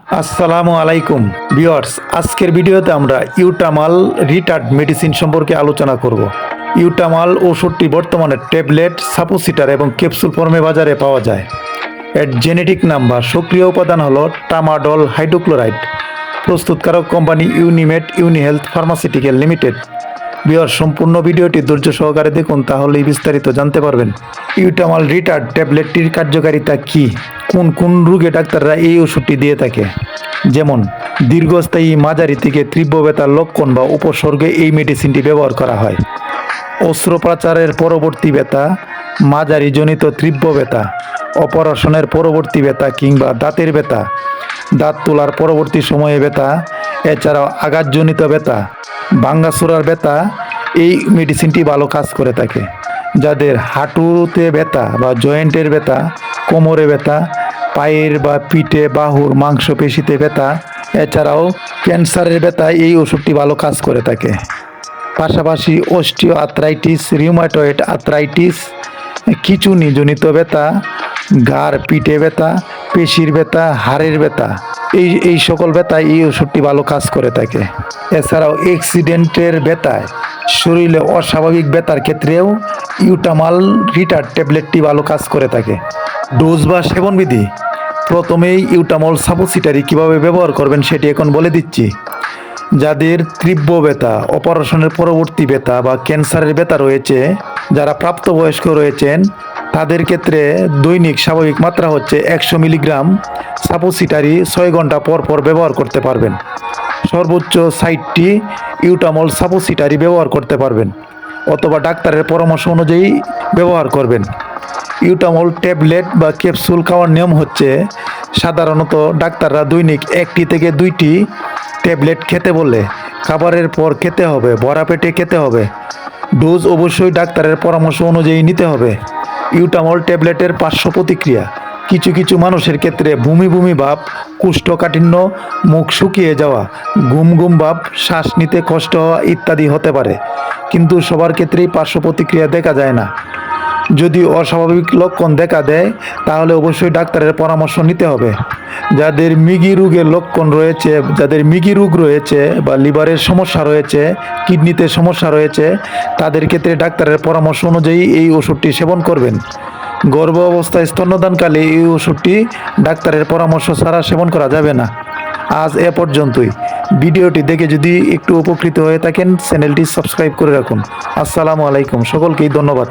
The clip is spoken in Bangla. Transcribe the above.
আসসালামু আলাইকুম ভিউয়ার্স, আজকের ভিডিওতে আমরা ইউটামাল রিটার্ড মেডিসিন সম্পর্কে আলোচনা করব। ইউটামাল ওষুধটি বর্তমানে ট্যাবলেট, সাপোসিটার এবং ক্যাপসুল ফর্মে বাজারে পাওয়া যায়। এর জেনেটিক নাম বা সক্রিয় উপাদান হলো ট্রামাডল হাইড্রোক্লোরাইড। প্রস্তুতকারক company Unimed Unihealth pharmaceutical limited. Viewers, সম্পূর্ণ ভিডিওটি ধৈর্য সহকারে দেখুন, তাহলেই বিস্তারিত জানতে পারবেন। ইউটামাল রিটার্ড ট্যাবলেটটির কার্যকারিতা কী, কোন কোন রোগে ডাক্তাররা এই ওষুধটি দিয়ে থাকে। যেমন দীর্ঘস্থায়ী, মাঝারি থেকে তীব্র ব্যথার লক্ষণ বা উপসর্গে এই মেডিসিনটি ব্যবহার করা হয়। অস্ত্রোপচারের পরবর্তী ব্যথা, মাঝারি জনিত তীব্র ব্যথা, অপারেশনের পরবর্তী ব্যথা কিংবা দাঁতের ব্যথা, দাঁত তোলার পরবর্তী সময়ে ব্যথা, এছাড়াও আঘাতজনিত ব্যথা, ভাঙ্গাচোরার ব্যথা, এই মেডিসিনটি ভালো কাজ করে থাকে। যাদের হাঁটুতে ব্যথা বা জয়েন্টের ব্যথা, কোমরে ব্যথা, পায়ের বা পিঠে বাহুর মাংসপেশিতে ব্যথা, এছাড়াও ক্যান্সারের ব্যথা, এই ওষুধটি ভালো কাজ করে থাকে। পাশাপাশি অস্টিও আর্থ্রাইটিস, রিউমাটয়েড আর্থ্রাইটিস, খিঁচুনিজনিত ব্যথা, ঘাড় পিঠে ব্যথা, পেশির ব্যথা, হাড়ের ব্যথা, এই সকল ব্যথায় এই ওষুধটি ভালো কাজ করে থাকে। এছাড়াও অ্যাক্সিডেন্টের ব্যথায়, শরীরে অস্বাভাবিক ব্যথার ক্ষেত্রেও ইউটামাল রিটার্ড ট্যাবলেটটি ভালো কাজ করে থাকে। ডোজ বা সেবনবিধি, প্রথমেই ইউটামল সাপোসিটারি কীভাবে ব্যবহার করবেন সেটি এখন বলে দিচ্ছি। যাদের তীব্র ব্যথা, অপারেশনের পরবর্তী ব্যথা বা ক্যান্সারের ব্যথা রয়েছে, যারা প্রাপ্তবয়স্ক রয়েছেন, তাদের ক্ষেত্রে দৈনিক স্বাভাবিক মাত্রা হচ্ছে 100 মিলিগ্রাম সাপোসিটারি 6 ঘন্টা পর পর ব্যবহার করতে পারবেন। সর্বোচ্চ 60টি ইউটামল সাপোসিটারি ব্যবহার করতে পারবেন, অথবা ডাক্তারের পরামর্শ অনুযায়ী ব্যবহার করবেন। ইউটামল ট্যাবলেট বা ক্যাপসুল খাওয়ার নিয়ম হচ্ছে, সাধারণত ডাক্তাররা দৈনিক 1টি থেকে 2টি ট্যাবলেট খেতে বলে। খাবারের পর খেতে হবে, ভরা পেটে খেতে হবে। ডোজ অবশ্যই ডাক্তারের পরামর্শ অনুযায়ী নিতে হবে। ইউটামল ট্যাবলেটের পার্শ্ব প্রতিক্রিয়া, কিছু কিছু মানুষের ক্ষেত্রে বমি বমি ভাব, কোষ্ঠকাঠিন্য, মুখ শুকিয়ে যাওয়া, ঘুম ঘুম ভাব, শ্বাস নিতে কষ্ট হওয়া ইত্যাদি হতে পারে, কিন্তু সবার ক্ষেত্রেই পার্শ্ব প্রতিক্রিয়া দেখা যায় না। যদি অস্বাভাবিক লক্ষণ দেখা দেয়, তাহলে অবশ্যই ডাক্তারের পরামর্শ নিতে হবে। যাদের মৃগী রোগের লক্ষণ রয়েছে, যাদের মৃগী রোগ রয়েছে বা লিভারের সমস্যা রয়েছে, কিডনিতে সমস্যা রয়েছে, তাদের ক্ষেত্রে ডাক্তারের পরামর্শ অনুযায়ী এই ওষুধটি সেবন করবেন। গর্ভ অবস্থায় স্তন্যদানকালে এই ওষুধটি ডাক্তারের পরামর্শ ছাড়া সেবন করা যাবে না। আজ এ পর্যন্তই। ভিডিওটি দেখে যদি একটু উপকৃত হয়ে থাকেন, চ্যানেলটি সাবস্ক্রাইব করে রাখুন। আসসালামু আলাইকুম, সকলকেই ধন্যবাদ।